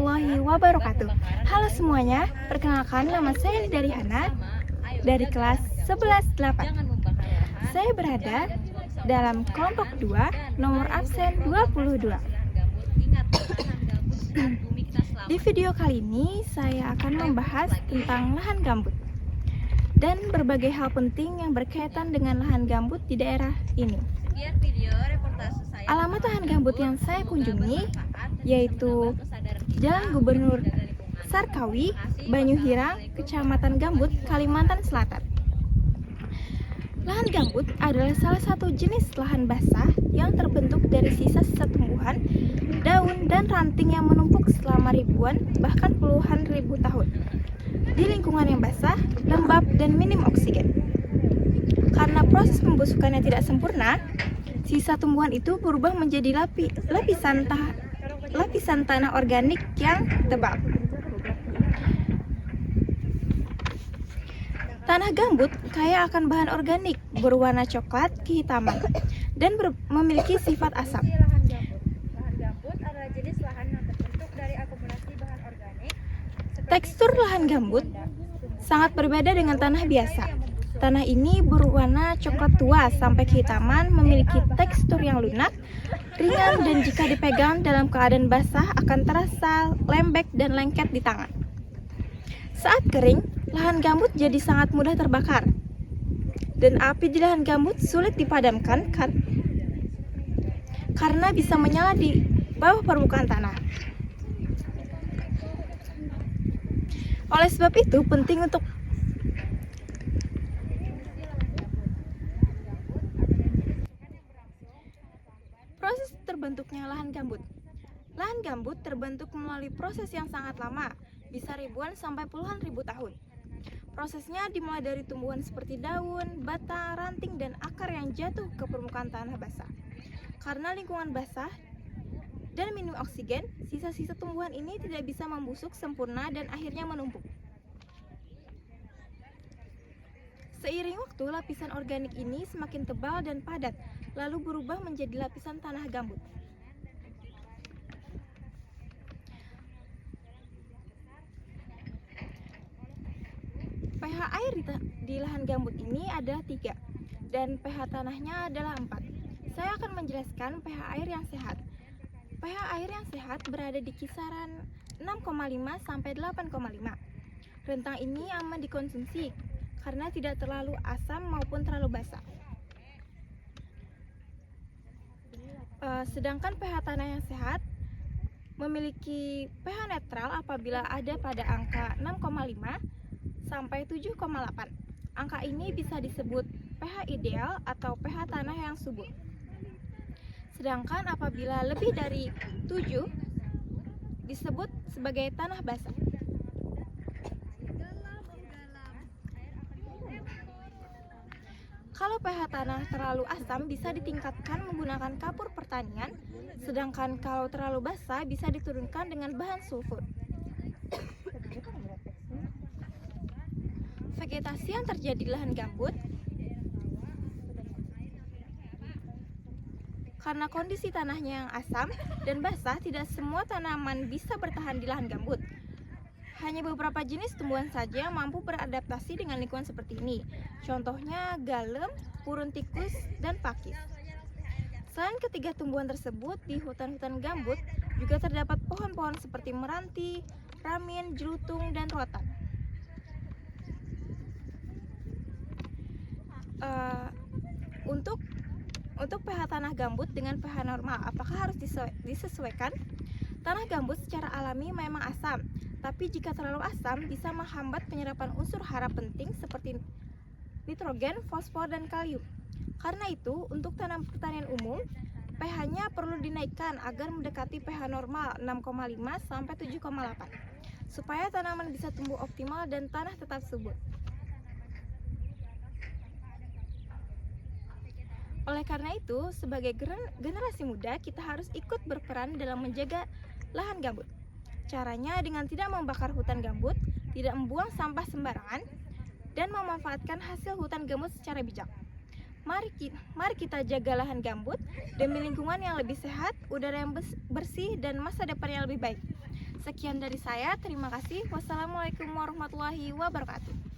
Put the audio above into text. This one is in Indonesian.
warahmatullahi wabarakatuh. Halo semuanya, perkenalkan nama saya dari Hana dari kelas 11-8. Saya berada dalam kelompok 2, nomor absen 22. Di video kali ini saya akan membahas tentang lahan gambut dan berbagai hal penting yang berkaitan dengan lahan gambut di daerah ini. Alamat lahan gambut yang saya kunjungi yaitu Jalan Gubernur Sarkawi, Banyuhirang, Kecamatan Gambut, Kalimantan Selatan. Lahan gambut adalah salah satu jenis lahan basah yang terbentuk dari sisa-sisa tumbuhan, daun, dan ranting yang menumpuk selama ribuan, bahkan puluhan ribu tahun di lingkungan yang basah, lembab, dan minim oksigen. Karena proses pembusukannya tidak sempurna, sisa tumbuhan itu berubah menjadi lapisan tanah organik yang tebal. Tanah gambut kaya akan bahan organik berwarna coklat kehitaman dan memiliki sifat asam. Tekstur lahan gambut sangat berbeda dengan tanah biasa. Tanah ini berwarna coklat tua sampai kehitaman, memiliki tekstur yang lunak, ringan, dan jika dipegang dalam keadaan basah akan terasa lembek dan lengket di tangan. Saat kering, lahan gambut jadi sangat mudah terbakar, dan api di lahan gambut sulit dipadamkan karena bisa menyala di bawah permukaan tanah. Oleh sebab itu, penting untuk proses terbentuknya lahan gambut. Lahan gambut terbentuk melalui proses yang sangat lama, bisa ribuan sampai puluhan ribu tahun. Prosesnya dimulai dari tumbuhan seperti daun, batang, ranting, dan akar yang jatuh ke permukaan tanah basah. Karena lingkungan basah dan minim oksigen, sisa-sisa tumbuhan ini tidak bisa membusuk sempurna dan akhirnya menumpuk. Seiring waktu, lapisan organik ini semakin tebal dan padat, lalu berubah menjadi lapisan tanah gambut. pH air di lahan gambut ini ada 3, dan pH tanahnya adalah 4. Saya akan menjelaskan pH air yang sehat. pH air yang sehat berada di kisaran 6,5 sampai 8,5. Rentang ini aman dikonsumsi karena tidak terlalu asam maupun terlalu basah. Sedangkan pH tanah yang sehat memiliki pH netral apabila ada pada angka 6,5 sampai 7,8. Angka ini bisa disebut pH ideal atau pH tanah yang subur. Sedangkan apabila lebih dari 7 disebut sebagai tanah basah. Kalau pH tanah terlalu asam bisa ditingkatkan menggunakan kapur pertanian, sedangkan kalau terlalu basah bisa diturunkan dengan bahan sulfur. Vegetasi yang terjadi di lahan gambut karena kondisi tanahnya yang asam dan basah, tidak semua tanaman bisa bertahan di lahan gambut. Hanya beberapa jenis tumbuhan saja yang mampu beradaptasi dengan lingkungan seperti ini. Contohnya galem, purun tikus, dan pakis. Selain ketiga tumbuhan tersebut, di hutan-hutan gambut juga terdapat pohon-pohon seperti meranti, ramin, jelutung, dan rotan. Untuk pH tanah gambut dengan pH normal, apakah harus disesuaikan? Tanah gambut secara alami memang asam, tapi jika terlalu asam bisa menghambat penyerapan unsur hara penting seperti nitrogen, fosfor, dan kalium. Karena itu, untuk tanaman pertanian umum, pH-nya perlu dinaikkan agar mendekati pH normal 6,5 sampai 7,8 supaya tanaman bisa tumbuh optimal dan tanah tetap subur. Oleh karena itu, sebagai generasi muda, kita harus ikut berperan dalam menjaga lahan gambut. Caranya dengan tidak membakar hutan gambut, tidak membuang sampah sembarangan, dan memanfaatkan hasil hutan gambut secara bijak. Mari kita jaga lahan gambut demi lingkungan yang lebih sehat, udara yang bersih, dan masa depan yang lebih baik. Sekian dari saya, terima kasih. Wassalamualaikum warahmatullahi wabarakatuh.